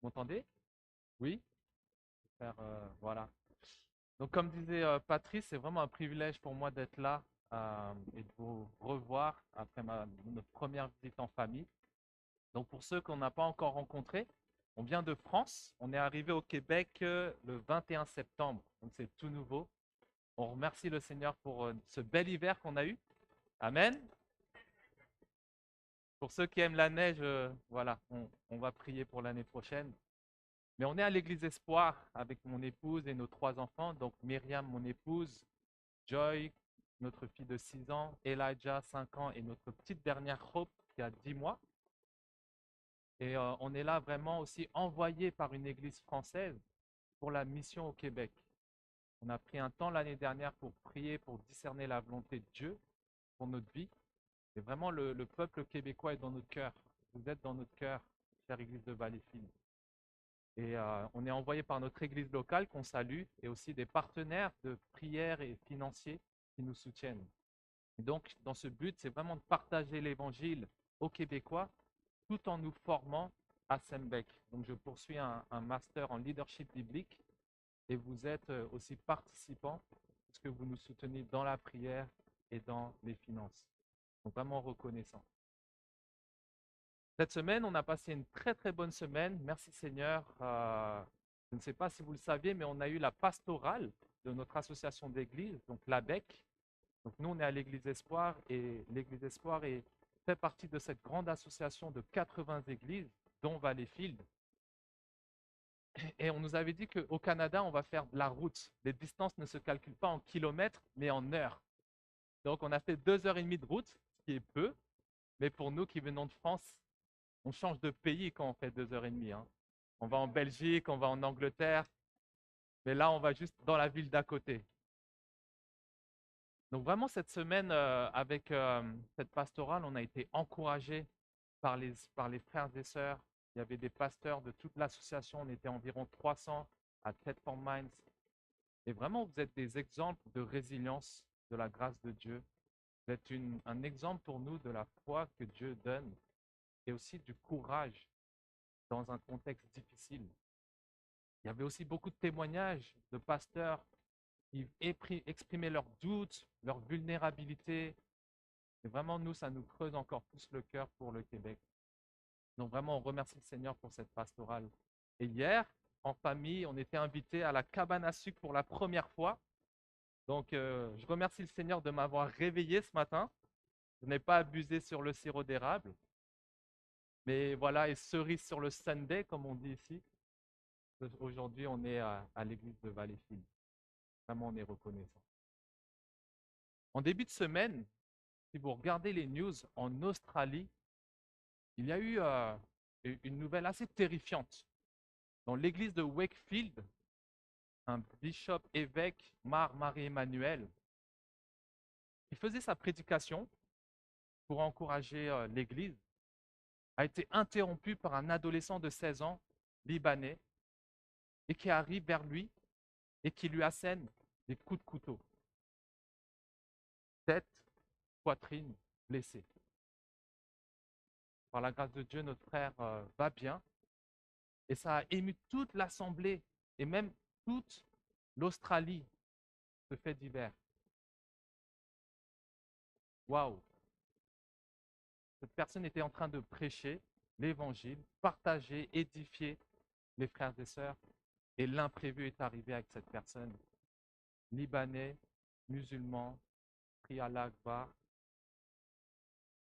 Vous m'entendez? Oui? Super, voilà. Donc, comme disait Patrice, c'est vraiment un privilège pour moi d'être là et de vous revoir après notre première visite en famille. Donc, pour ceux qu'on n'a pas encore rencontrés, on vient de France. On est arrivé au Québec le 21 septembre. Donc, c'est tout nouveau. On remercie le Seigneur pour ce bel hiver qu'on a eu. Amen. Pour ceux qui aiment la neige, voilà, on va prier pour l'année prochaine. Mais on est à l'église Espoir avec mon épouse et nos trois enfants. Donc Myriam, mon épouse, Joy, notre fille de 6 ans, Elijah, 5 ans, et notre petite dernière Hope qui a 10 mois. Et on est là vraiment aussi envoyé par une église française pour la mission au Québec. On a pris un temps l'année dernière pour prier, pour discerner la volonté de Dieu pour notre vie. Et vraiment, le peuple québécois est dans notre cœur. Vous êtes dans notre cœur, chère église de Valleyfield. Et on est envoyé par notre église locale qu'on salue et aussi des partenaires de prière et financiers qui nous soutiennent. Et donc, dans ce but, c'est vraiment de partager l'évangile aux Québécois tout en nous formant à Sembec. Donc, je poursuis un master en leadership biblique et vous êtes aussi participants puisque vous nous soutenez dans la prière et dans les finances. Donc, vraiment reconnaissant. Cette semaine, on a passé une très très bonne semaine. Merci Seigneur. Je ne sais pas si vous le saviez, mais on a eu la pastorale de notre association d'église, donc l'ABEC. Donc nous, on est à l'Église Espoir et l'Église Espoir fait partie de cette grande association de 80 églises, dont Valleyfield. Et on nous avait dit qu'au Canada, on va faire de la route. Les distances ne se calculent pas en kilomètres, mais en heures. Donc on a fait 2 heures et demie de route, ce qui est peu, mais pour nous qui venons de France, on change de pays quand on fait 2 heures et demie, hein. On va en Belgique, on va en Angleterre, mais là, on va juste dans la ville d'à côté. Donc vraiment, cette semaine, avec cette pastorale, on a été encouragés par les frères et sœurs. Il y avait des pasteurs de toute l'association. On était environ 300 à Ted for Minds. Et vraiment, vous êtes des exemples de résilience, de la grâce de Dieu. Vous êtes un exemple pour nous de la foi que Dieu donne et aussi du courage dans un contexte difficile. Il y avait aussi beaucoup de témoignages de pasteurs qui exprimaient leurs doutes, leur vulnérabilité. Et vraiment, nous, ça nous creuse encore plus le cœur pour le Québec. Donc vraiment, on remercie le Seigneur pour cette pastorale. Et hier, en famille, on était invités à la cabane à sucre pour la première fois. Donc, je remercie le Seigneur de m'avoir réveillé ce matin. Je n'ai pas abusé sur le sirop d'érable. Mais voilà, et cerise sur le Sunday, comme on dit ici. Aujourd'hui, on est à l'église de Valleyfield. Vraiment, on est reconnaissant. En début de semaine, si vous regardez les news en Australie, il y a eu une nouvelle assez terrifiante. Dans l'église de Wakefield, un bishop évêque, Marie-Emmanuel, qui faisait sa prédication pour encourager l'église, a été interrompu par un adolescent de 16 ans, libanais, et qui arrive vers lui et qui lui assène des coups de couteau. Tête, poitrine, blessée. Par la grâce de Dieu, notre frère va bien. Et ça a ému toute l'Assemblée et même toute l'Australie, ce fait divers. Waouh! Cette personne était en train de prêcher l'évangile, partager, édifier les frères et sœurs. Et l'imprévu est arrivé avec cette personne. Libanais, musulman, pris à l'Akbar.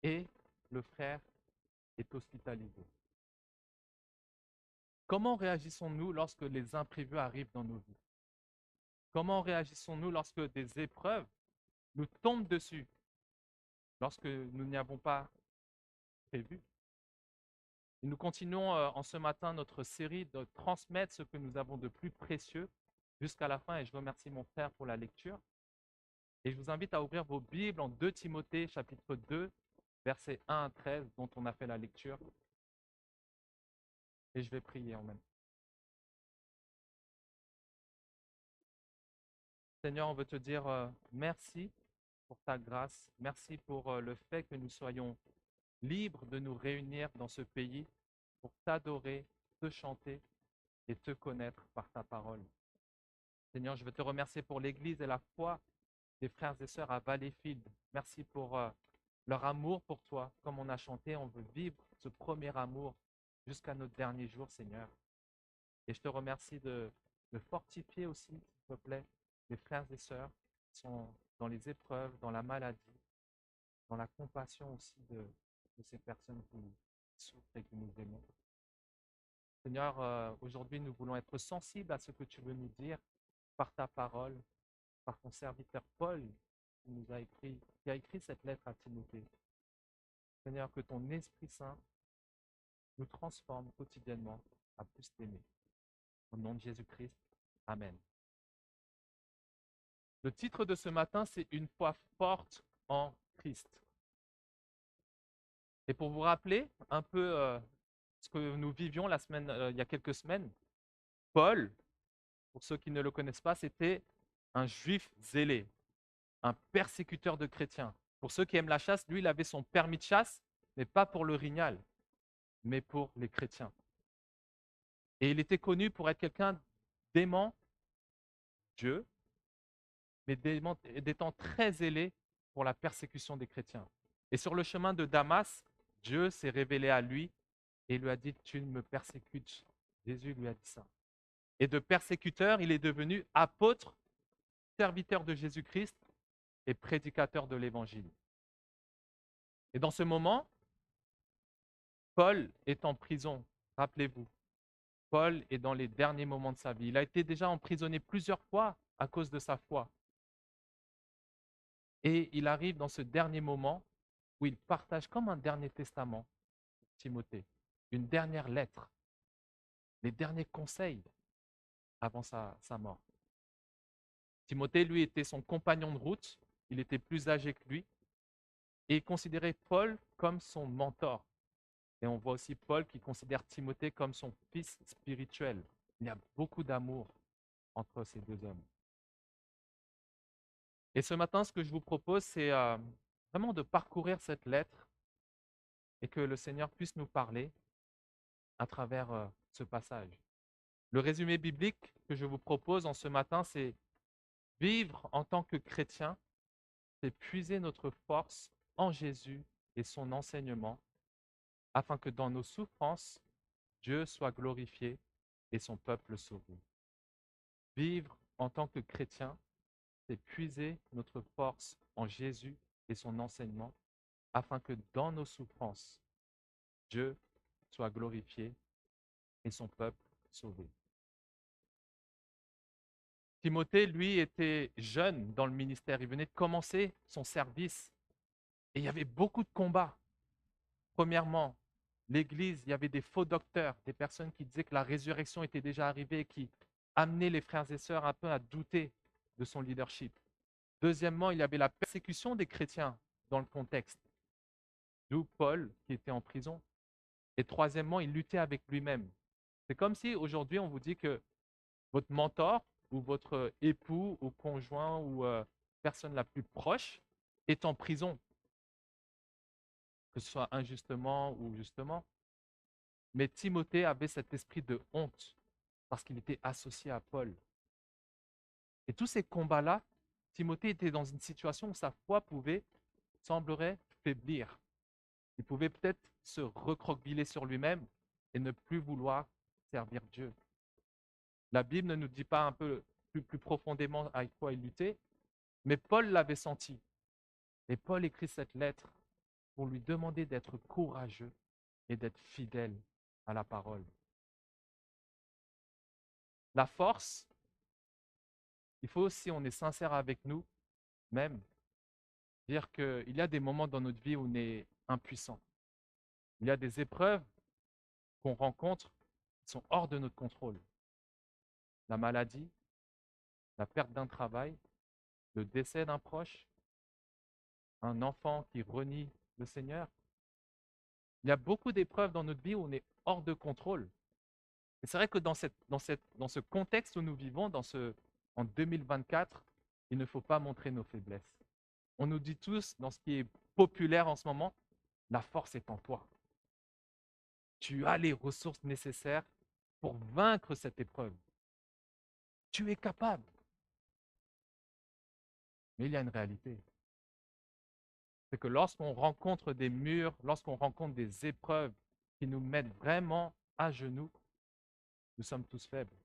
Et le frère est hospitalisé. Comment réagissons-nous lorsque les imprévus arrivent dans nos vies? Comment réagissons-nous lorsque des épreuves nous tombent dessus, lorsque nous n'y avons pas prévu? Et nous continuons en ce matin notre série de transmettre ce que nous avons de plus précieux jusqu'à la fin et je remercie mon frère pour la lecture. Et je vous invite à ouvrir vos Bibles en 2 Timothée chapitre 2, versets 1 à 13 dont on a fait la lecture. Et je vais prier en même temps. Seigneur, on veut te dire merci pour ta grâce. Merci pour le fait que nous soyons libres de nous réunir dans ce pays pour t'adorer te chanter et te connaître par ta parole. Seigneur, je veux te remercier pour l'Église et la foi des frères et sœurs à Valleyfield. Merci pour leur amour pour toi. Comme on a chanté, on veut vivre ce premier amour jusqu'à notre dernier jour, Seigneur. Et je te remercie de fortifier aussi, s'il te plaît, les frères et sœurs qui sont dans les épreuves, dans la maladie, dans la compassion aussi de ces personnes qui souffrent et que nous aimons. Seigneur, aujourd'hui, nous voulons être sensibles à ce que tu veux nous dire par ta parole, par ton serviteur Paul, qui a écrit cette lettre à Timothée. Seigneur, que ton Esprit Saint nous transforme quotidiennement à plus t'aimer. Au nom de Jésus-Christ, Amen. Le titre de ce matin, c'est Une foi forte en Christ. Et pour vous rappeler un peu ce que nous vivions il y a quelques semaines, Paul, pour ceux qui ne le connaissent pas, c'était un juif zélé, un persécuteur de chrétiens. Pour ceux qui aiment la chasse, lui, il avait son permis de chasse, mais pas pour l'orignal, mais pour les chrétiens. Et il était connu pour être quelqu'un d'aimant Dieu, mais d'étant très zélé pour la persécution des chrétiens. Et sur le chemin de Damas, Dieu s'est révélé à lui et lui a dit, tu me persécutes. Jésus lui a dit ça. Et de persécuteur, il est devenu apôtre, serviteur de Jésus-Christ et prédicateur de l'Évangile. Et dans ce moment, Paul est en prison, rappelez-vous. Paul est dans les derniers moments de sa vie. Il a été déjà emprisonné plusieurs fois à cause de sa foi. Et il arrive dans ce dernier moment où il partage comme un dernier testament, Timothée, une dernière lettre, les derniers conseils avant sa mort. Timothée, lui, était son compagnon de route, il était plus âgé que lui, et il considérait Paul comme son mentor. Et on voit aussi Paul qui considère Timothée comme son fils spirituel. Il y a beaucoup d'amour entre ces deux hommes. Et ce matin, ce que je vous propose, c'est vraiment de parcourir cette lettre et que le Seigneur puisse nous parler à travers ce passage. Le résumé biblique que je vous propose en ce matin, c'est vivre en tant que chrétien, c'est puiser notre force en Jésus et son enseignement, afin que dans nos souffrances, Dieu soit glorifié et son peuple sauvé. Vivre en tant que chrétien, c'est puiser notre force en Jésus et son enseignement, afin que dans nos souffrances, Dieu soit glorifié et son peuple sauvé. Timothée, lui, était jeune dans le ministère. Il venait de commencer son service et il y avait beaucoup de combats. Premièrement, l'Église, il y avait des faux docteurs, des personnes qui disaient que la résurrection était déjà arrivée, qui amenaient les frères et sœurs un peu à douter de son leadership. Deuxièmement, il y avait la persécution des chrétiens dans le contexte, d'où Paul qui était en prison. Et troisièmement, il luttait avec lui-même. C'est comme si aujourd'hui on vous dit que votre mentor ou votre époux ou conjoint ou personne la plus proche est en prison, que ce soit injustement ou justement. Mais Timothée avait cet esprit de honte parce qu'il était associé à Paul. Et tous ces combats-là, Timothée était dans une situation où sa foi semblerait faiblir. Il pouvait peut-être se recroqueviller sur lui-même et ne plus vouloir servir Dieu. La Bible ne nous dit pas un peu plus profondément avec quoi il luttait, mais Paul l'avait senti. Et Paul écrit cette lettre pour lui demander d'être courageux et d'être fidèle à la parole. La force, il faut, si on est sincère avec nous, même, dire qu'il y a des moments dans notre vie où on est impuissant. Il y a des épreuves qu'on rencontre qui sont hors de notre contrôle. La maladie, la perte d'un travail, le décès d'un proche, un enfant qui renie le Seigneur. Il y a beaucoup d'épreuves dans notre vie où on est hors de contrôle. Et c'est vrai que dans ce contexte où nous vivons, en 2024, il ne faut pas montrer nos faiblesses. On nous dit tous, dans ce qui est populaire en ce moment, la force est en toi. Tu as les ressources nécessaires pour vaincre cette épreuve. Tu es capable. Mais il y a une réalité. C'est que lorsqu'on rencontre des murs, lorsqu'on rencontre des épreuves qui nous mettent vraiment à genoux, nous sommes tous faibles.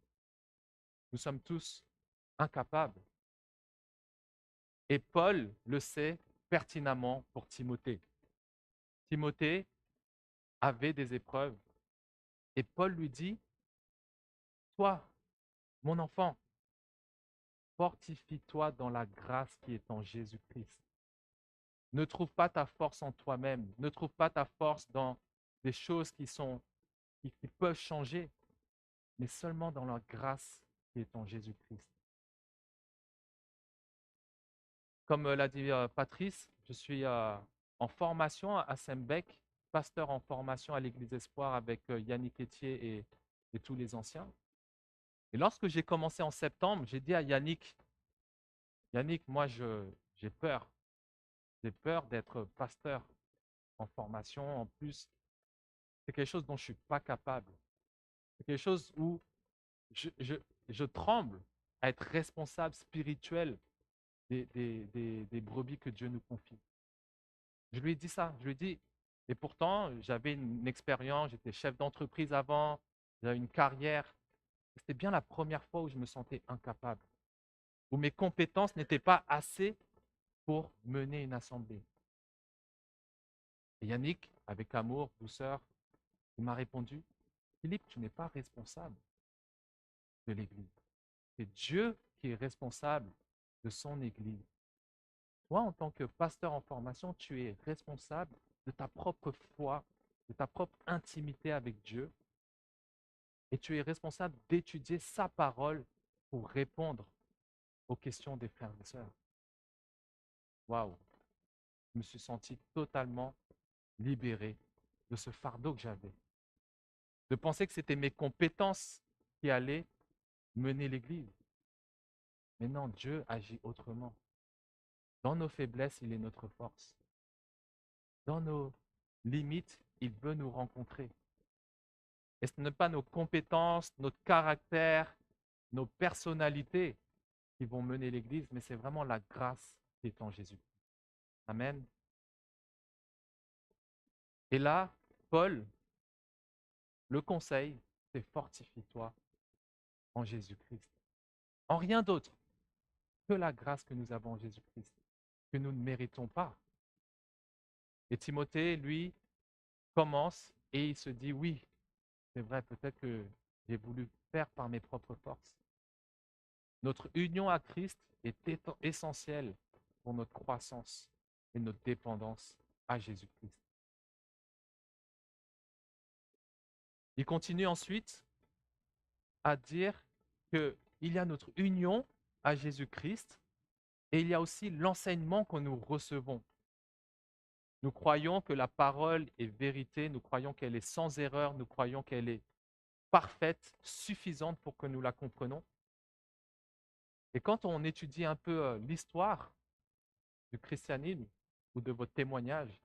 Nous sommes tous incapables. Et Paul le sait pertinemment pour Timothée. Timothée avait des épreuves. Et Paul lui dit, toi, mon enfant, fortifie-toi dans la grâce qui est en Jésus-Christ. Ne trouve pas ta force en toi-même. Ne trouve pas ta force dans des choses qui peuvent changer, mais seulement dans la grâce qui est en Jésus-Christ. Comme l'a dit Patrice, je suis en formation à Sembec, pasteur en formation à l'Église Espoir avec Yannick Etier et tous les anciens. Et lorsque j'ai commencé en septembre, j'ai dit à Yannick, moi j'ai peur. J'ai peur d'être pasteur en formation. En plus, c'est quelque chose dont je ne suis pas capable. C'est quelque chose où je, je, je tremble à être responsable spirituel des brebis que Dieu nous confie. Je lui ai dit ça. Je lui ai dit, et pourtant, j'avais une expérience, j'étais chef d'entreprise avant, j'avais une carrière. C'était bien la première fois où je me sentais incapable, où mes compétences n'étaient pas assez pour mener une assemblée. Et Yannick, avec amour, douceur, il m'a répondu, Philippe, tu n'es pas responsable de l'Église. C'est Dieu qui est responsable de son Église. Toi, en tant que pasteur en formation, tu es responsable de ta propre foi, de ta propre intimité avec Dieu, et tu es responsable d'étudier sa parole pour répondre aux questions des frères et sœurs. Waouh! Je me suis senti totalement libéré de ce fardeau que j'avais, de penser que c'était mes compétences qui allaient mener l'Église. Mais non, Dieu agit autrement. Dans nos faiblesses, il est notre force. Dans nos limites, il veut nous rencontrer. Et ce n'est pas nos compétences, notre caractère, nos personnalités qui vont mener l'Église, mais c'est vraiment la grâce qui est en Jésus. Amen. Et là, Paul, le conseil, c'est fortifie-toi en Jésus-Christ. En rien d'autre que la grâce que nous avons en Jésus-Christ, que nous ne méritons pas. Et Timothée, lui, commence et il se dit, oui, c'est vrai, peut-être que j'ai voulu faire par mes propres forces. Notre union à Christ est essentielle pour notre croissance et notre dépendance à Jésus-Christ. Il continue ensuite à dire qu'il y a notre union à Jésus-Christ et il y a aussi l'enseignement que nous recevons. Nous croyons que la parole est vérité, nous croyons qu'elle est sans erreur, nous croyons qu'elle est parfaite, suffisante pour que nous la comprenions. Et quand on étudie un peu l'histoire du christianisme ou de votre témoignage,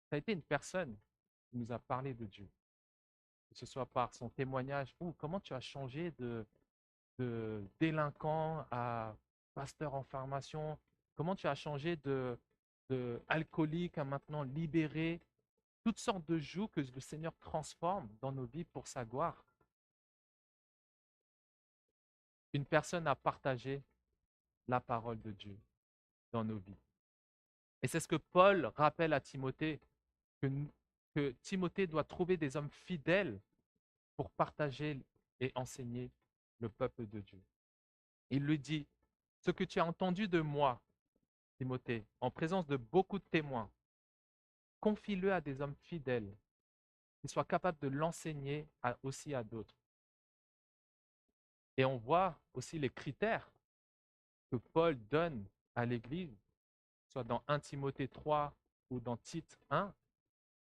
ça a été une personne qui nous a parlé de Dieu, que ce soit par son témoignage ou comment tu as changé de délinquant à pasteur en formation, comment tu as changé de alcoolique à maintenant libéré, toutes sortes de joues que le Seigneur transforme dans nos vies pour sa gloire. Une personne a partagé la parole de Dieu dans nos vies. Et c'est ce que Paul rappelle à Timothée, que, que Timothée doit trouver des hommes fidèles pour partager et enseigner le peuple de Dieu. Il lui dit, ce que tu as entendu de moi, Timothée, en présence de beaucoup de témoins, confie-le à des hommes fidèles qui soient capables de l'enseigner aussi à d'autres. Et on voit aussi les critères que Paul donne à l'Église, soit dans 1 Timothée 3 ou dans Tite 1,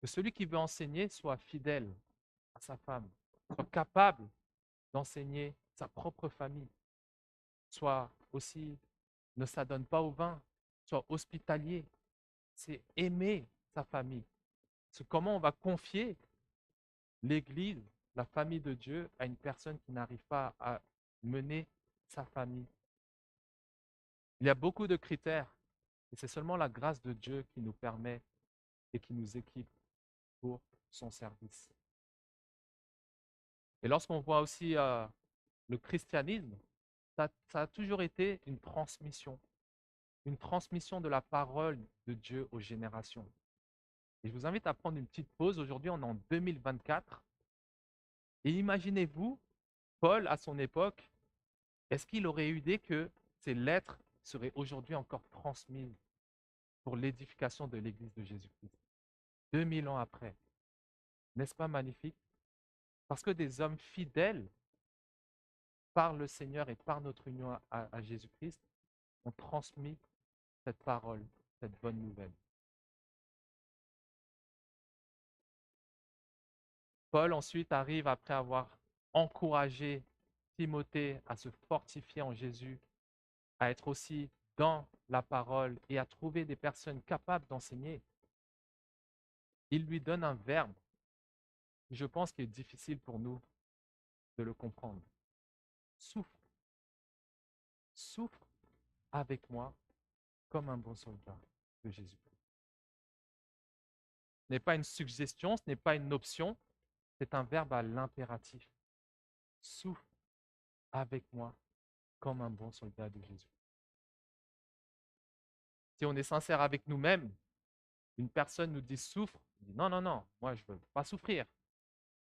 que celui qui veut enseigner soit fidèle à sa femme, soit capable d'enseigner sa propre famille, soit aussi ne s'adonne pas au vin, soit hospitalier, c'est aimer sa famille. C'est comment on va confier l'Église la famille de Dieu à une personne qui n'arrive pas à mener sa famille. Il y a beaucoup de critères et c'est seulement la grâce de Dieu qui nous permet et qui nous équipe pour son service. Et lorsqu'on voit aussi le christianisme, ça a toujours été une transmission de la parole de Dieu aux générations. Et je vous invite à prendre une petite pause. Aujourd'hui, on est en 2024. Et imaginez-vous, Paul, à son époque, est-ce qu'il aurait eu idée que ces lettres seraient aujourd'hui encore transmises pour l'édification de l'Église de Jésus-Christ, 2000 ans après? N'est-ce pas magnifique? Parce que des hommes fidèles, par le Seigneur et par notre union à Jésus-Christ, ont transmis cette parole, cette bonne nouvelle. Paul ensuite arrive après avoir encouragé Timothée à se fortifier en Jésus, à être aussi dans la parole et à trouver des personnes capables d'enseigner. Il lui donne un verbe, je pense qu'il est difficile pour nous de le comprendre. Souffre, souffre avec moi comme un bon soldat de Jésus-Christ. Ce n'est pas une suggestion, ce n'est pas une option, c'est un verbe à l'impératif. Souffre avec moi comme un bon soldat de Jésus. Si on est sincère avec nous-mêmes, une personne nous dit souffre, on dit non, non, non, moi je ne veux pas souffrir.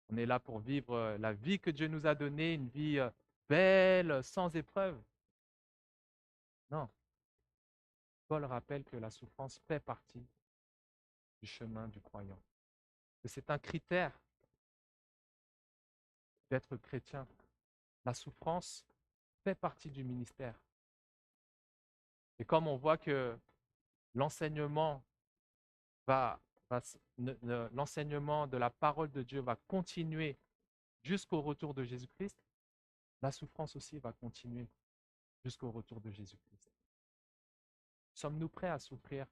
On est là pour vivre la vie que Dieu nous a donnée, une vie belle, sans épreuve. Non, Paul rappelle que la souffrance fait partie du chemin du croyant. Que c'est un critère d'être chrétien. La souffrance fait partie du ministère. Et comme on voit que l'enseignement l'enseignement de la parole de Dieu va continuer jusqu'au retour de Jésus-Christ, la souffrance aussi va continuer jusqu'au retour de Jésus-Christ. Sommes-nous prêts à souffrir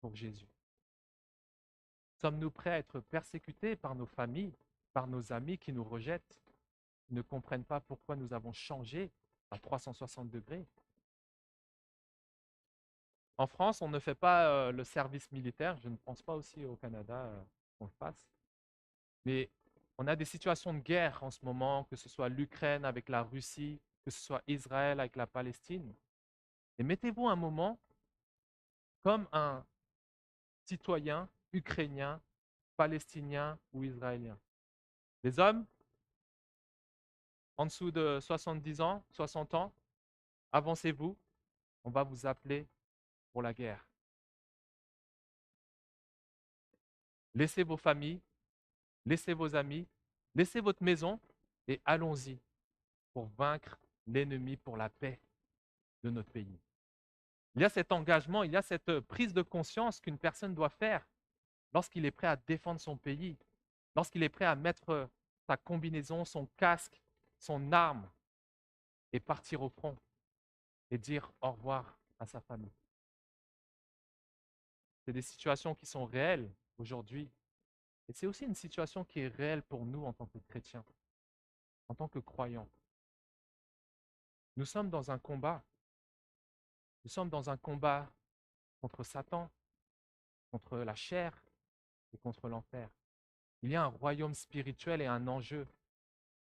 pour Jésus? Sommes-nous prêts à être persécutés par nos familles, par nos amis qui nous rejettent, qui ne comprennent pas pourquoi nous avons changé à 360 degrés? En France, on ne fait pas le service militaire. Je ne pense pas aussi au Canada qu'on le fasse. Mais on a des situations de guerre en ce moment, que ce soit l'Ukraine avec la Russie, que ce soit Israël avec la Palestine. Et mettez-vous un moment comme un citoyen ukrainien, palestinien ou israélien. Les hommes, en dessous de 70 ans, 60 ans, avancez-vous, on va vous appeler pour la guerre. Laissez vos familles, laissez vos amis, laissez votre maison et allons-y pour vaincre l'ennemi pour la paix de notre pays. Il y a cet engagement, il y a cette prise de conscience qu'une personne doit faire lorsqu'il est prêt à défendre son pays, lorsqu'il est prêt à mettre sa combinaison, son casque, son arme et partir au front et dire au revoir à sa famille. C'est des situations qui sont réelles aujourd'hui et c'est aussi une situation qui est réelle pour nous en tant que chrétiens, en tant que croyants. Nous sommes dans un combat. Nous sommes dans un combat contre Satan, contre la chair et contre l'enfer. Il y a un royaume spirituel et un enjeu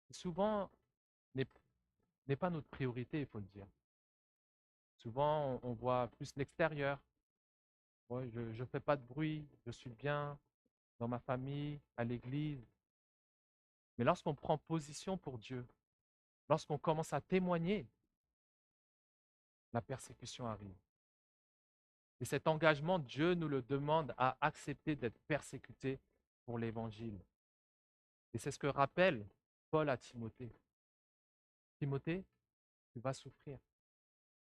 qui souvent n'est pas notre priorité, il faut le dire. Souvent, on voit plus l'extérieur. Ouais, je ne fais pas de bruit, je suis bien dans ma famille, à l'église. Mais lorsqu'on prend position pour Dieu, lorsqu'on commence à témoigner, la persécution arrive. Et cet engagement, Dieu nous le demande à accepter d'être persécuté pour l'Évangile. Et c'est ce que rappelle Paul à Timothée. Timothée, tu vas souffrir.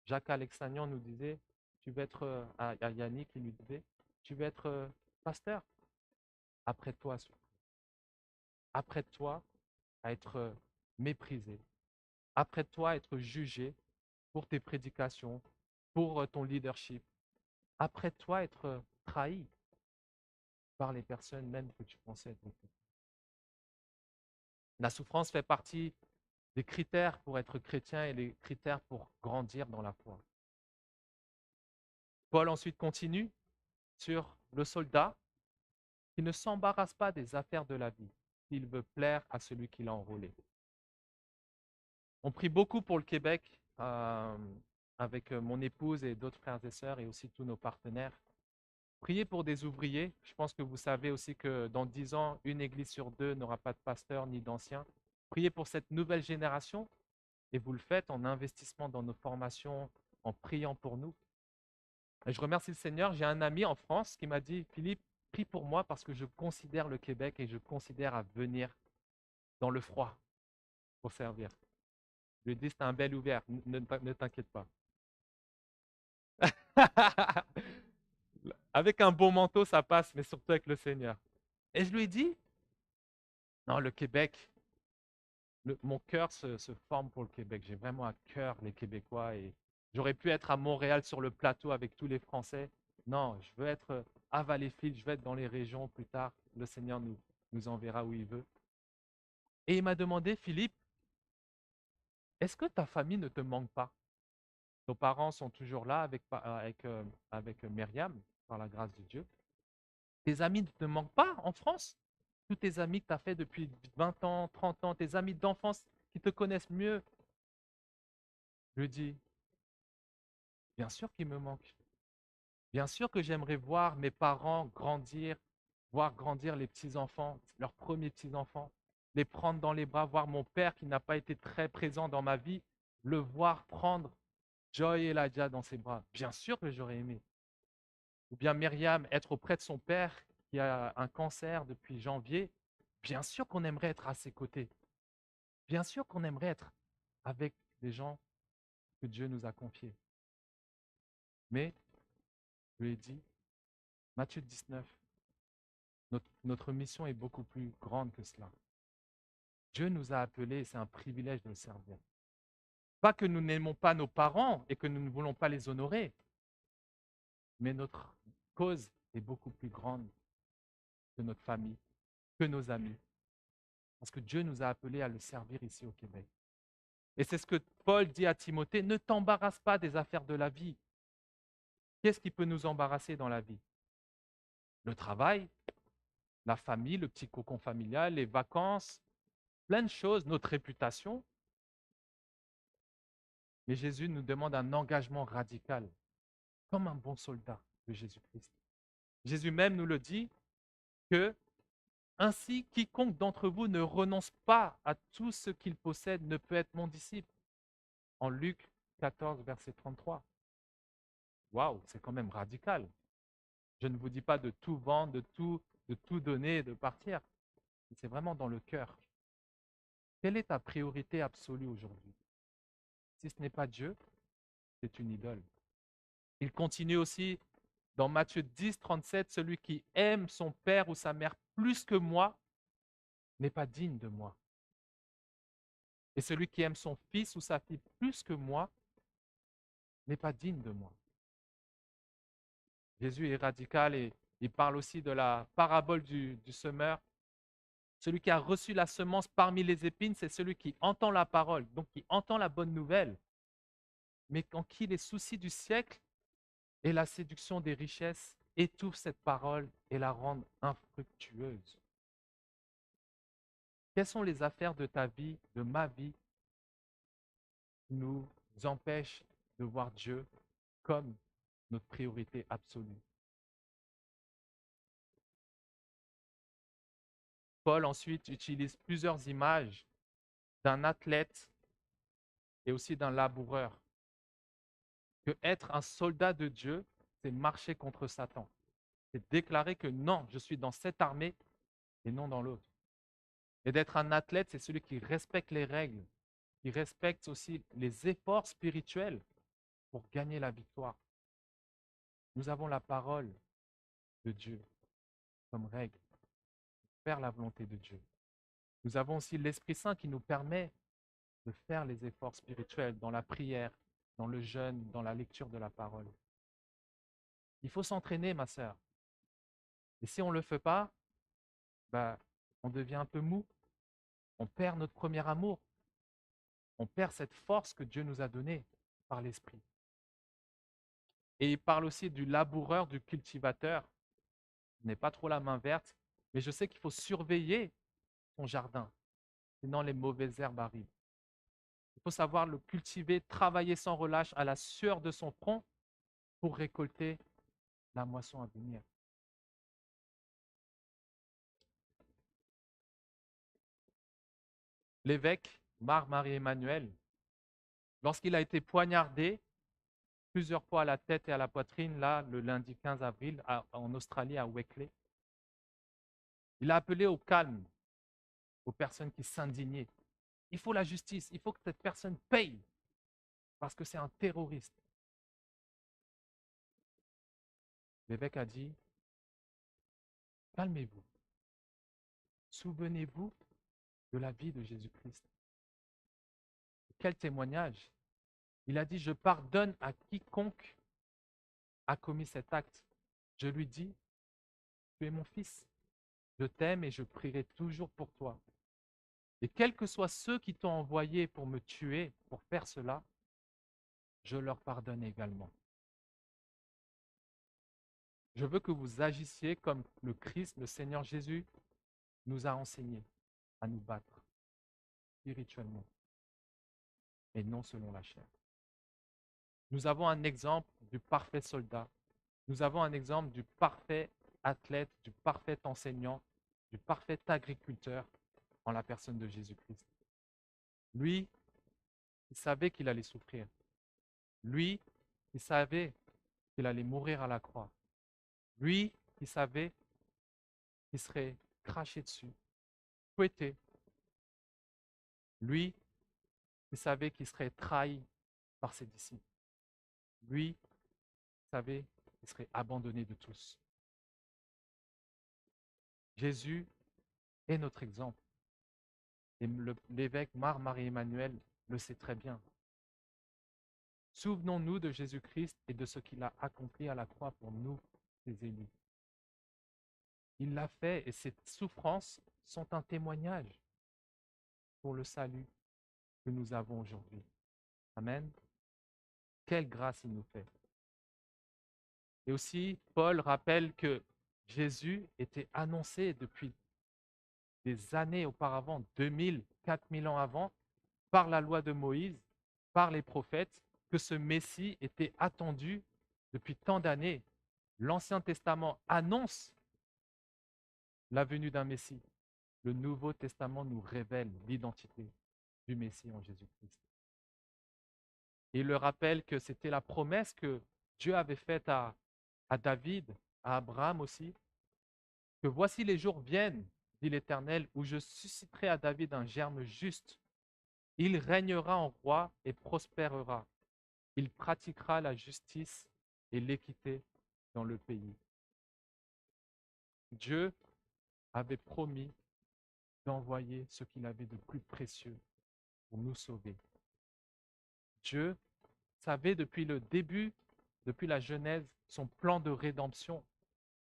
Jacques Alexandrian nous disait, tu vas être, à Yannick, il lui disait, tu vas être pasteur. Apprête-toi à souffrir. Apprête-toi à être méprisé. Apprête-toi à être jugé pour tes prédications, pour ton leadership. Apprête-toi à être trahi par les personnes même que tu pensais être. La souffrance fait partie des critères pour être chrétien et les critères pour grandir dans la foi. Paul ensuite continue sur le soldat qui ne s'embarrasse pas des affaires de la vie, s'il veut plaire à celui qui l'a enrôlé. On prie beaucoup pour le Québec avec mon épouse et d'autres frères et sœurs et aussi tous nos partenaires. Priez pour des ouvriers. Je pense que vous savez aussi que dans 10 ans, une église sur deux n'aura pas de pasteur ni d'ancien. Priez pour cette nouvelle génération et vous le faites en investissement dans nos formations, en priant pour nous. Et je remercie le Seigneur. J'ai un ami en France qui m'a dit, Philippe, prie pour moi parce que je considère le Québec et je considère à venir dans le froid pour servir. Je lui ai dit, c'est un bel ouvert, ne t'inquiète pas. Avec un bon manteau, ça passe, mais surtout avec le Seigneur. Et je lui ai dit, non, le Québec, mon cœur se forme pour le Québec. J'ai vraiment à cœur les Québécois et j'aurais pu être à Montréal sur le plateau avec tous les Français. Non, je veux être à Valleyfield, je veux être dans les régions plus tard. Le Seigneur nous enverra où il veut. Et il m'a demandé, Philippe, est-ce que ta famille ne te manque pas? Nos parents sont toujours là avec Myriam, par la grâce de Dieu. Tes amis ne te manquent pas en France? Tous tes amis que tu as fait depuis 20 ans, 30 ans, tes amis d'enfance qui te connaissent mieux. Je lui dis, bien sûr qu'ils me manquent. Bien sûr que j'aimerais voir mes parents grandir, voir grandir les petits-enfants, leurs premiers petits-enfants, les prendre dans les bras, voir mon père qui n'a pas été très présent dans ma vie, le voir prendre Joy et Elijah dans ses bras. Bien sûr que j'aurais aimé. Ou bien Myriam être auprès de son père qui a un cancer depuis janvier. Bien sûr qu'on aimerait être à ses côtés. Bien sûr qu'on aimerait être avec des gens que Dieu nous a confiés. Mais, je lui ai dit, Matthieu 19, notre mission est beaucoup plus grande que cela. Dieu nous a appelés et c'est un privilège de le servir. Pas que nous n'aimons pas nos parents et que nous ne voulons pas les honorer, mais notre cause est beaucoup plus grande que notre famille, que nos amis. Parce que Dieu nous a appelés à le servir ici au Québec. Et c'est ce que Paul dit à Timothée, ne t'embarrasse pas des affaires de la vie. Qu'est-ce qui peut nous embarrasser dans la vie? Le travail, la famille, le petit cocon familial, les vacances, plein de choses, notre réputation. Mais Jésus nous demande un engagement radical, comme un bon soldat de Jésus-Christ. Jésus même nous le dit que ainsi, quiconque d'entre vous ne renonce pas à tout ce qu'il possède ne peut être mon disciple. En Luc 14, verset 33. Waouh, c'est quand même radical. Je ne vous dis pas de tout vendre, de tout donner, de partir. C'est vraiment dans le cœur. Quelle est ta priorité absolue aujourd'hui? Si ce n'est pas Dieu, c'est une idole. Il continue aussi dans Matthieu 10, 37, celui qui aime son père ou sa mère plus que moi n'est pas digne de moi. Et celui qui aime son fils ou sa fille plus que moi n'est pas digne de moi. Jésus est radical et il parle aussi de la parabole du semeur. Celui qui a reçu la semence parmi les épines, c'est celui qui entend la parole, donc qui entend la bonne nouvelle, mais en qui les soucis du siècle et la séduction des richesses étouffent cette parole et la rendent infructueuse. Quelles sont les affaires de ta vie, de ma vie, qui nous empêchent de voir Dieu comme notre priorité absolue? Paul ensuite utilise plusieurs images d'un athlète et aussi d'un laboureur. Que être un soldat de Dieu, c'est marcher contre Satan. C'est déclarer que non, je suis dans cette armée et non dans l'autre. Et d'être un athlète, c'est celui qui respecte les règles, qui respecte aussi les efforts spirituels pour gagner la victoire. Nous avons la parole de Dieu comme règle, faire la volonté de Dieu. Nous avons aussi l'Esprit Saint qui nous permet de faire les efforts spirituels dans la prière, dans le jeûne, dans la lecture de la parole. Il faut s'entraîner, ma sœur. Et si on ne le fait pas, on devient un peu mou. On perd notre premier amour. On perd cette force que Dieu nous a donnée par l'Esprit. Et il parle aussi du laboureur, du cultivateur. Je n'ai pas trop la main verte, mais je sais qu'il faut surveiller son jardin, sinon les mauvaises herbes arrivent. Il faut savoir le cultiver, travailler sans relâche à la sueur de son front pour récolter la moisson à venir. L'évêque, Marc-Marie-Emmanuel, lorsqu'il a été poignardé plusieurs fois à la tête et à la poitrine, là, le lundi 15 avril, en Australie, à Weckley, il a appelé au calme aux personnes qui s'indignaient. Il faut la justice, il faut que cette personne paye parce que c'est un terroriste. L'évêque a dit, calmez-vous, souvenez-vous de la vie de Jésus-Christ. Quel témoignage! Il a dit, je pardonne à quiconque a commis cet acte. Je lui dis, tu es mon fils, je t'aime et je prierai toujours pour toi. Et quels que soient ceux qui t'ont envoyé pour me tuer, pour faire cela, je leur pardonne également. Je veux que vous agissiez comme le Christ, le Seigneur Jésus, nous a enseigné à nous battre spirituellement et non selon la chair. Nous avons un exemple du parfait soldat. Nous avons un exemple du parfait athlète, du parfait enseignant, du parfait agriculteur en la personne de Jésus-Christ. Lui, il savait qu'il allait souffrir. Lui, il savait qu'il allait mourir à la croix. Lui, il savait qu'il serait craché dessus, fouetté. Lui, il savait qu'il serait trahi par ses disciples. Lui, il savait qu'il serait abandonné de tous. Jésus est notre exemple. Et l'évêque Marc-Marie-Emmanuel le sait très bien. Souvenons-nous de Jésus-Christ et de ce qu'il a accompli à la croix pour nous, ses élus. Il l'a fait et ses souffrances sont un témoignage pour le salut que nous avons aujourd'hui. Amen. Quelle grâce il nous fait. Et aussi, Paul rappelle que Jésus était annoncé depuis des années auparavant, 2000, 4000 ans avant, par la loi de Moïse, par les prophètes, que ce Messie était attendu depuis tant d'années. L'Ancien Testament annonce la venue d'un Messie. Le Nouveau Testament nous révèle l'identité du Messie en Jésus-Christ. Et il le rappelle que c'était la promesse que Dieu avait faite à David, à Abraham aussi, que voici les jours viennent, dit l'Éternel, où je susciterai à David un germe juste. Il régnera en roi et prospérera. Il pratiquera la justice et l'équité dans le pays. Dieu avait promis d'envoyer ce qu'il avait de plus précieux pour nous sauver. Dieu savait depuis le début, depuis la Genèse, son plan de rédemption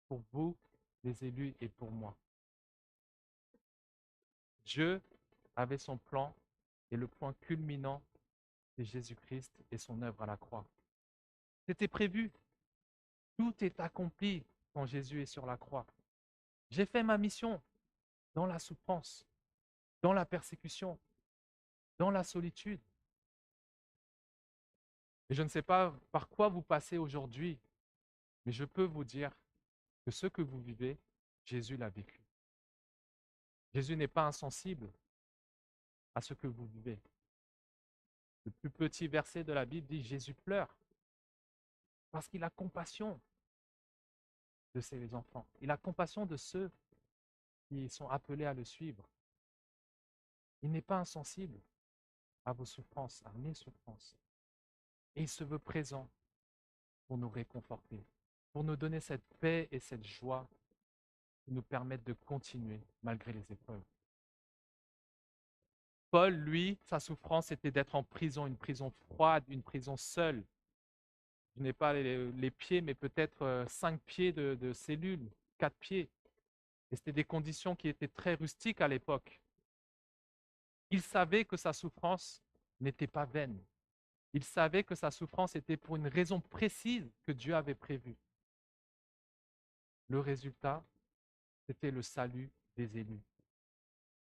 pour vous, les élus, et pour moi. Dieu avait son plan et le point culminant, c'est Jésus-Christ et son œuvre à la croix. C'était prévu. Tout est accompli quand Jésus est sur la croix. J'ai fait ma mission dans la souffrance, dans la persécution, dans la solitude. Et je ne sais pas par quoi vous passez aujourd'hui, mais je peux vous dire que ce que vous vivez, Jésus l'a vécu. Jésus n'est pas insensible à ce que vous vivez. Le plus petit verset de la Bible dit Jésus pleure parce qu'il a compassion de ses enfants. Il a compassion de ceux qui sont appelés à le suivre. Il n'est pas insensible à vos souffrances, à mes souffrances. Et il se veut présent pour nous réconforter, pour nous donner cette paix et cette joie qui nous permettent de continuer malgré les épreuves. Paul, lui, sa souffrance était d'être en prison, une prison froide, une prison seule. Je n'ai pas les pieds, mais peut-être 5 pieds de cellules, 4 pieds. Et c'était des conditions qui étaient très rustiques à l'époque. Il savait que sa souffrance n'était pas vaine. Il savait que sa souffrance était pour une raison précise que Dieu avait prévue. Le résultat, c'était le salut des élus.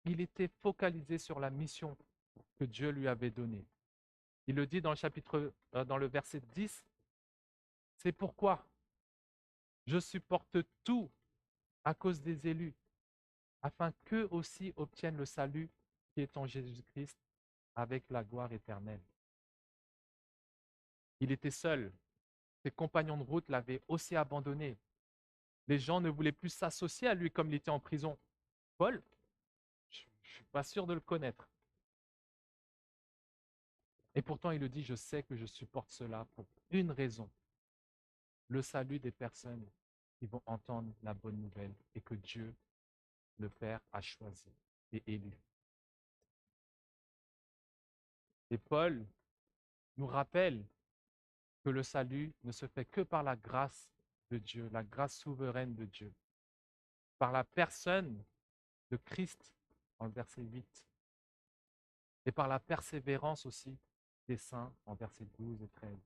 Il était focalisé sur la mission que Dieu lui avait donnée. Il le dit dans dans le verset 10, c'est pourquoi je supporte tout à cause des élus, afin qu'eux aussi obtiennent le salut qui est en Jésus-Christ avec la gloire éternelle. Il était seul. Ses compagnons de route l'avaient aussi abandonné. Les gens ne voulaient plus s'associer à lui comme il était en prison. Paul, je ne suis pas sûr de le connaître. Et pourtant, il le dit, je sais que je supporte cela pour une raison, le salut des personnes qui vont entendre la bonne nouvelle et que Dieu, le Père, a choisi et élu. Et Paul nous rappelle que le salut ne se fait que par la grâce de Dieu, la grâce souveraine de Dieu, par la personne de Christ, en verset 8, et par la persévérance aussi des saints, en versets 12 et 13.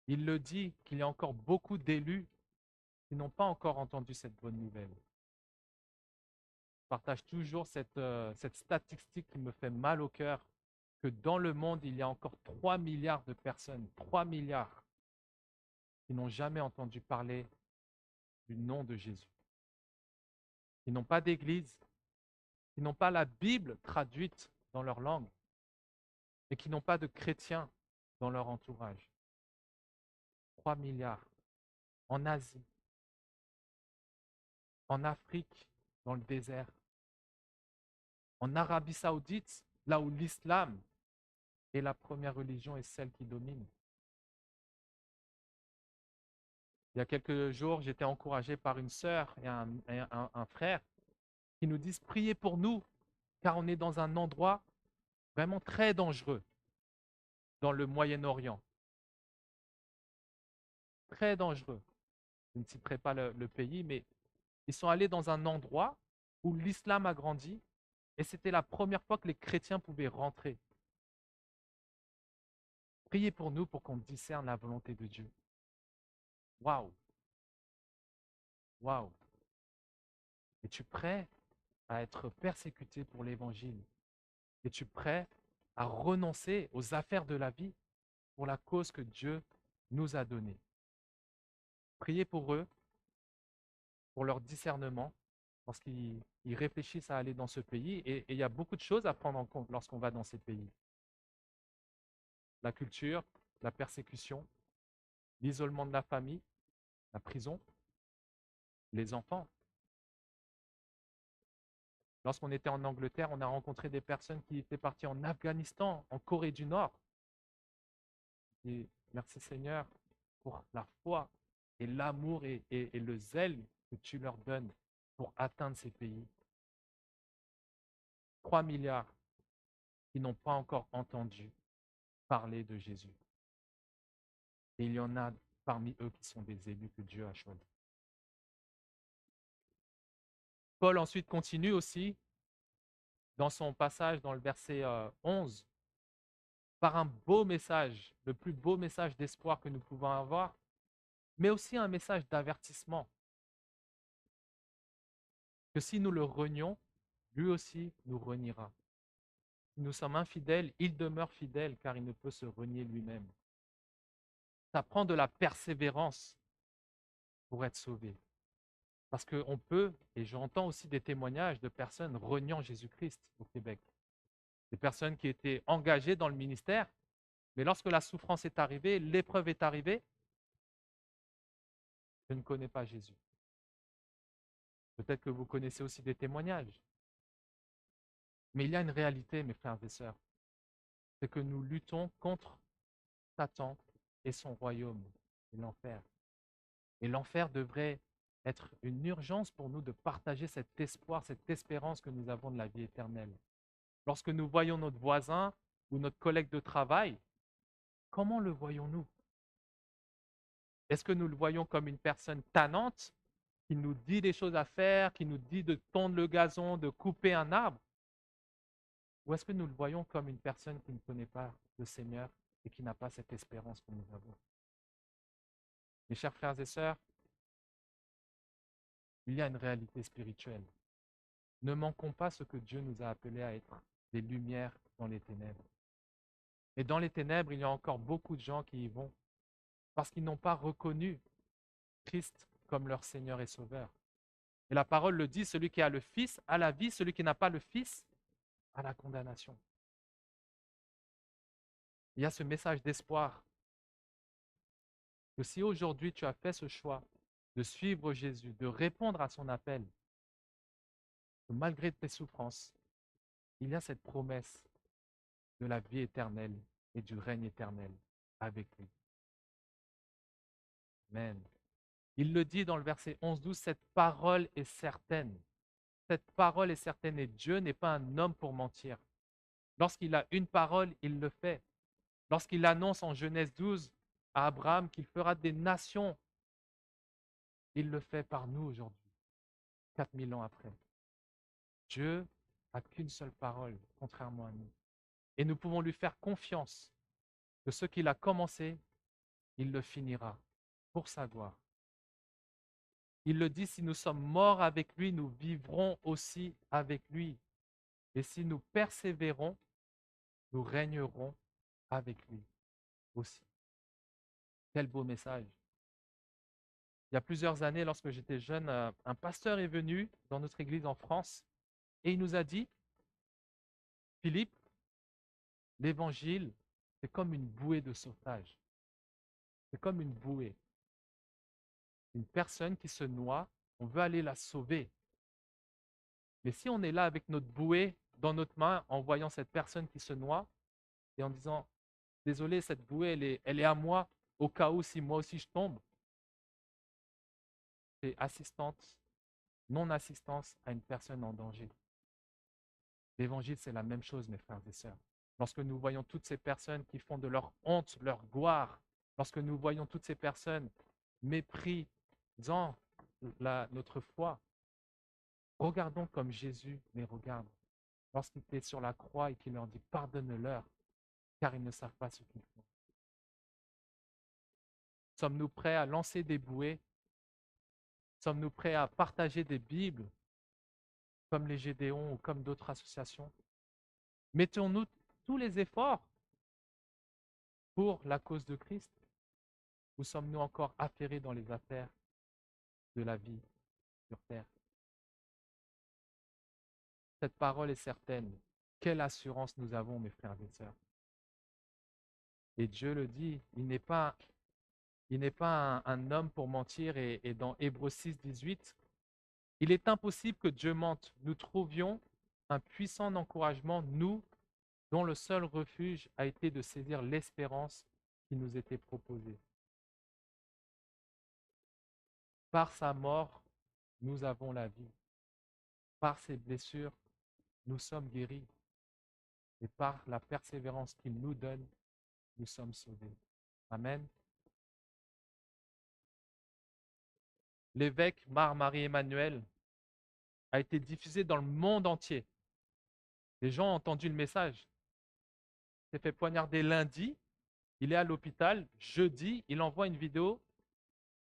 Il le dit qu'il y a encore beaucoup d'élus qui n'ont pas encore entendu cette bonne nouvelle. Je partage toujours cette statistique qui me fait mal au cœur, que dans le monde, il y a encore 3 milliards de personnes, 3 milliards, qui n'ont jamais entendu parler du nom de Jésus, qui n'ont pas d'église, qui n'ont pas la Bible traduite dans leur langue et qui n'ont pas de chrétiens dans leur entourage. 3 milliards en Asie, en Afrique, dans le désert, en Arabie Saoudite, là où l'islam est la première religion et celle qui domine. Il y a quelques jours, j'étais encouragé par une sœur et un frère qui nous disent priez pour nous, car on est dans un endroit vraiment très dangereux dans le Moyen-Orient. Très dangereux. Je ne citerai pas le pays, mais ils sont allés dans un endroit où l'islam a grandi et c'était la première fois que les chrétiens pouvaient rentrer. Priez pour nous pour qu'on discerne la volonté de Dieu. Waouh! Waouh! Es-tu prêt à être persécuté pour l'évangile? Es-tu prêt à renoncer aux affaires de la vie pour la cause que Dieu nous a donnée? Priez pour eux, pour leur discernement, parce qu'ils réfléchissent à aller dans ce pays et il y a beaucoup de choses à prendre en compte lorsqu'on va dans ces pays. La culture, la persécution, l'isolement de la famille, la prison, les enfants. Lorsqu'on était en Angleterre, on a rencontré des personnes qui étaient parties en Afghanistan, en Corée du Nord. Et merci Seigneur pour la foi et l'amour et le zèle que tu leur donnes pour atteindre ces pays. 3 milliards qui n'ont pas encore entendu parler de Jésus. Et il y en a parmi eux qui sont des élus que Dieu a choisis. Paul ensuite continue aussi dans son passage dans le verset 11 par un beau message, le plus beau message d'espoir que nous pouvons avoir, mais aussi un message d'avertissement. Que si nous le renions, lui aussi nous reniera. Si nous sommes infidèles, il demeure fidèle car il ne peut se renier lui-même. Ça prend de la persévérance pour être sauvé. Parce qu'on peut, et j'entends aussi des témoignages de personnes reniant Jésus-Christ au Québec. Des personnes qui étaient engagées dans le ministère, mais lorsque la souffrance est arrivée, l'épreuve est arrivée, je ne connais pas Jésus. Peut-être que vous connaissez aussi des témoignages. Mais il y a une réalité, mes frères et sœurs, c'est que nous luttons contre Satan et son royaume, et l'enfer. Et l'enfer devrait être une urgence pour nous de partager cet espoir, cette espérance que nous avons de la vie éternelle. Lorsque nous voyons notre voisin ou notre collègue de travail, comment le voyons-nous? Est-ce que nous le voyons comme une personne tannante qui nous dit des choses à faire, qui nous dit de tondre le gazon, de couper un arbre? Ou est-ce que nous le voyons comme une personne qui ne connaît pas le Seigneur et qui n'a pas cette espérance que nous avons? Mes chers frères et sœurs, il y a une réalité spirituelle. Ne manquons pas ce que Dieu nous a appelés à être, des lumières dans les ténèbres. Et dans les ténèbres, il y a encore beaucoup de gens qui y vont parce qu'ils n'ont pas reconnu Christ comme leur Seigneur et Sauveur. Et la parole le dit, celui qui a le Fils a la vie, celui qui n'a pas le Fils a la condamnation. Il y a ce message d'espoir que si aujourd'hui tu as fait ce choix de suivre Jésus, de répondre à son appel, que malgré tes souffrances, il y a cette promesse de la vie éternelle et du règne éternel avec lui. Amen. Il le dit dans le verset 11-12, cette parole est certaine. Cette parole est certaine et Dieu n'est pas un homme pour mentir. Lorsqu'il a une parole, il le fait. Lorsqu'il annonce en Genèse 12 à Abraham qu'il fera des nations, il le fait par nous aujourd'hui, 4000 ans après. Dieu n'a qu'une seule parole, contrairement à nous. Et nous pouvons lui faire confiance que ce qu'il a commencé, il le finira pour sa gloire. Il le dit, si nous sommes morts avec lui, nous vivrons aussi avec lui. Et si nous persévérons, nous régnerons avec lui aussi. Quel beau message. Il y a plusieurs années, lorsque j'étais jeune, un pasteur est venu dans notre église en France et il nous a dit, Philippe, l'évangile, c'est comme une bouée de sauvetage. C'est comme une bouée. Une personne qui se noie, on veut aller la sauver. Mais si on est là avec notre bouée dans notre main en voyant cette personne qui se noie et en disant, désolé, cette bouée, elle est à moi au cas où si moi aussi je tombe, c'est assistance, non-assistance à une personne en danger. L'évangile, c'est la même chose, mes frères et sœurs. Lorsque nous voyons toutes ces personnes qui font de leur honte leur gloire, lorsque nous voyons toutes ces personnes méprisant notre foi, regardons comme Jésus les regarde lorsqu'il était sur la croix et qu'il leur dit pardonne-leur, car ils ne savent pas ce qu'ils font. Sommes-nous prêts à lancer des bouées? Sommes-nous prêts à partager des Bibles comme les Gédéons ou comme d'autres associations? Mettons-nous tous les efforts pour la cause de Christ? Ou sommes-nous encore affairés dans les affaires de la vie sur terre? Cette parole est certaine. Quelle assurance nous avons, mes frères et sœurs. Et Dieu le dit, il n'est pas un homme pour mentir. Et dans Hébreux 6, 18, il est impossible que Dieu mente. Nous trouvions un puissant encouragement, nous, dont le seul refuge a été de saisir l'espérance qui nous était proposée. Par sa mort, nous avons la vie. Par ses blessures, nous sommes guéris. Et par la persévérance qu'il nous donne, nous sommes sauvés. Amen. L'évêque Marie Emmanuel a été diffusé dans le monde entier. Les gens ont entendu le message. Il s'est fait poignarder lundi. Il est à l'hôpital. Jeudi, il envoie une vidéo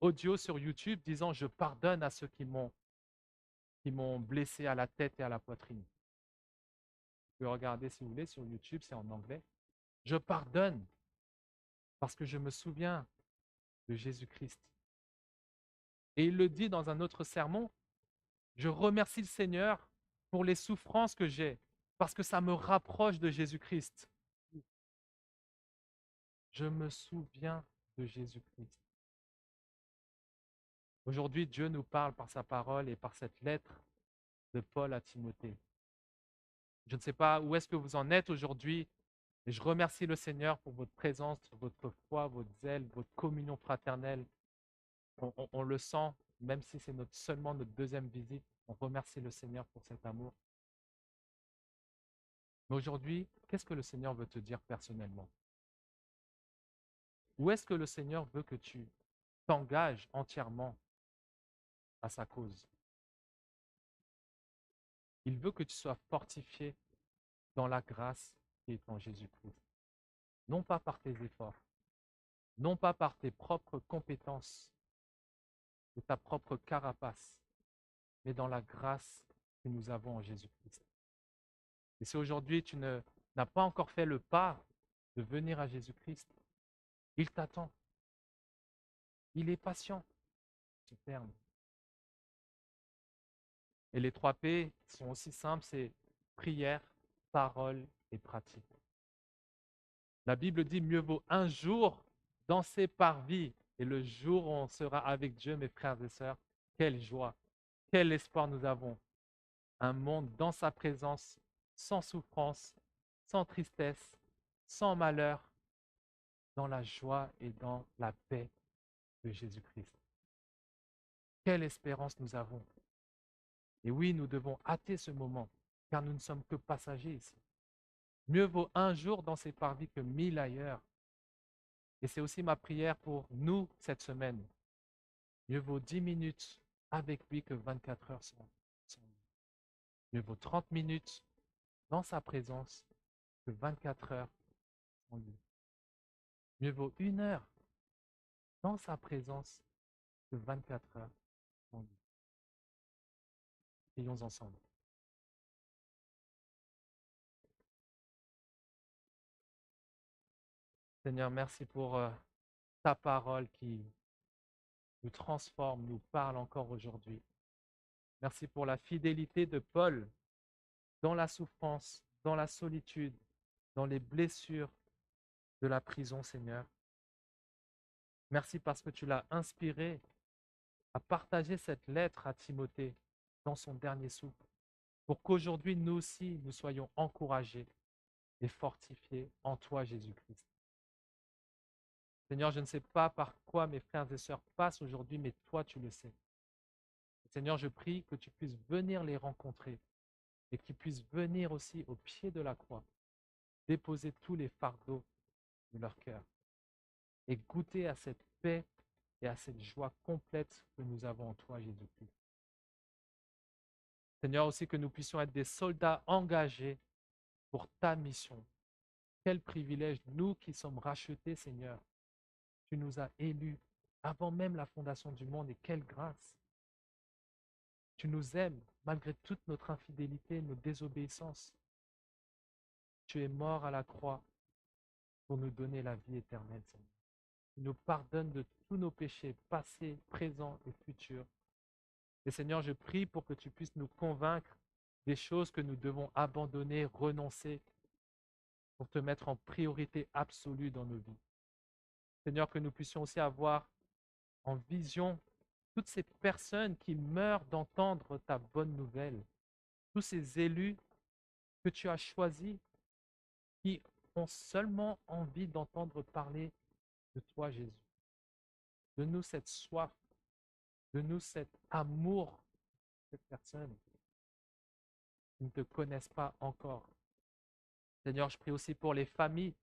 audio sur YouTube disant je pardonne à ceux qui m'ont blessé à la tête et à la poitrine. Vous pouvez regarder si vous voulez sur YouTube, c'est en anglais. Je pardonne parce que je me souviens de Jésus-Christ. Et il le dit dans un autre sermon, je remercie le Seigneur pour les souffrances que j'ai parce que ça me rapproche de Jésus-Christ. Je me souviens de Jésus-Christ. Aujourd'hui, Dieu nous parle par sa parole et par cette lettre de Paul à Timothée. Je ne sais pas où est-ce que vous en êtes aujourd'hui, et je remercie le Seigneur pour votre présence, votre foi, votre zèle, votre communion fraternelle. On le sent, même si c'est seulement notre deuxième visite, on remercie le Seigneur pour cet amour. Mais aujourd'hui, qu'est-ce que le Seigneur veut te dire personnellement? Où est-ce que le Seigneur veut que tu t'engages entièrement à sa cause? Il veut que tu sois fortifié dans la grâce qui est en Jésus-Christ. Non pas par tes efforts, non pas par tes propres compétences, de ta propre carapace, mais dans la grâce que nous avons en Jésus-Christ. Et si aujourd'hui n'as pas encore fait le pas de venir à Jésus-Christ, il t'attend. Il est patient. Ce terme. Et les 3 P sont aussi simples, c'est prière, parole et pratique. La Bible dit mieux vaut un jour dans ses parvis et le jour où on sera avec Dieu, mes frères et sœurs, quelle joie, quel espoir nous avons. Un monde dans sa présence, sans souffrance, sans tristesse, sans malheur, dans la joie et dans la paix de Jésus-Christ. Quelle espérance nous avons. Et oui, nous devons hâter ce moment, car nous ne sommes que passagers ici. Mieux vaut un jour dans ses parvis que 1000 ailleurs. Et c'est aussi ma prière pour nous cette semaine. Mieux vaut 10 minutes avec lui que 24 heures sans lui. Mieux vaut 30 minutes dans sa présence que 24 heures sans lui. Mieux vaut 1 heure dans sa présence que 24 heures sans lui. Prions ensemble. Seigneur, merci pour ta parole qui nous transforme, nous parle encore aujourd'hui. Merci pour la fidélité de Paul dans la souffrance, dans la solitude, dans les blessures de la prison, Seigneur. Merci parce que tu l'as inspiré à partager cette lettre à Timothée dans son dernier souffle, pour qu'aujourd'hui, nous aussi, nous soyons encouragés et fortifiés en toi, Jésus-Christ. Seigneur, je ne sais pas par quoi mes frères et sœurs passent aujourd'hui, mais toi, tu le sais. Seigneur, je prie que tu puisses venir les rencontrer et qu'ils puissent venir aussi au pied de la croix, déposer tous les fardeaux de leur cœur et goûter à cette paix et à cette joie complète que nous avons en toi, Jésus-Christ. Seigneur, aussi que nous puissions être des soldats engagés pour ta mission. Quel privilège, nous qui sommes rachetés, Seigneur. Tu nous as élus avant même la fondation du monde et quelle grâce. Tu nous aimes malgré toute notre infidélité, nos désobéissances. Tu es mort à la croix pour nous donner la vie éternelle, Seigneur. Tu nous pardonnes de tous nos péchés, passés, présents et futurs. Et Seigneur, je prie pour que tu puisses nous convaincre des choses que nous devons abandonner, renoncer, pour te mettre en priorité absolue dans nos vies. Seigneur, que nous puissions aussi avoir en vision toutes ces personnes qui meurent d'entendre ta bonne nouvelle, tous ces élus que tu as choisis, qui ont seulement envie d'entendre parler de toi, Jésus. Donne-nous cette soif, donne-nous cet amour de cette personne qui ne te connaissent pas encore. Seigneur, je prie aussi pour les familles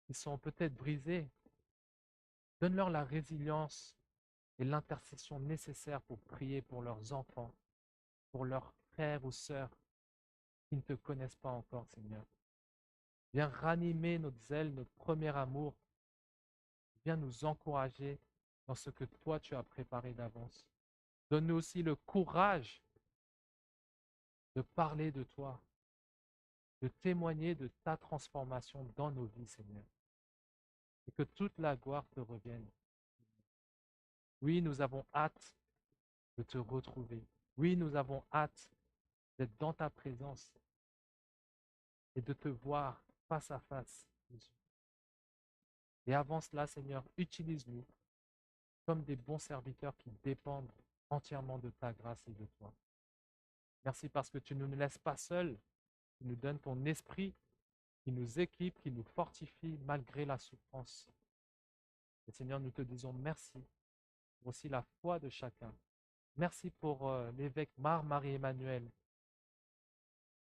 qui sont peut-être brisées. Donne-leur la résilience et l'intercession nécessaire pour prier pour leurs enfants, pour leurs frères ou sœurs qui ne te connaissent pas encore, Seigneur. Viens ranimer notre zèle, notre premier amour. Viens nous encourager dans ce que toi tu as préparé d'avance. Donne-nous aussi le courage de parler de toi, de témoigner de ta transformation dans nos vies, Seigneur. Et que toute la gloire te revienne. Oui, nous avons hâte de te retrouver. Oui, nous avons hâte d'être dans ta présence et de te voir face à face, Jésus. Et avant cela, Seigneur, utilise-nous comme des bons serviteurs qui dépendent entièrement de ta grâce et de toi. Merci parce que tu ne nous laisses pas seuls, tu nous donnes ton esprit qui nous équipe, qui nous fortifie malgré la souffrance. Et Seigneur, nous te disons merci pour aussi la foi de chacun. Merci pour l'évêque Marie-Emmanuel.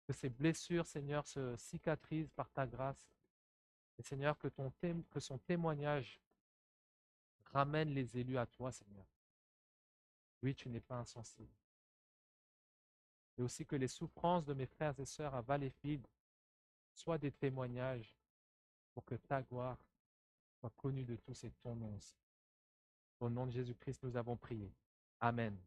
Que ces blessures, Seigneur, se cicatrisent par ta grâce. Et Seigneur, que son témoignage ramène les élus à toi, Seigneur. Oui, tu n'es pas insensible. et aussi que les souffrances de mes frères et sœurs à Valleyfield soient des témoignages pour que ta gloire soit connue de tous et ton nom aussi. Au nom de Jésus-Christ, nous avons prié. Amen.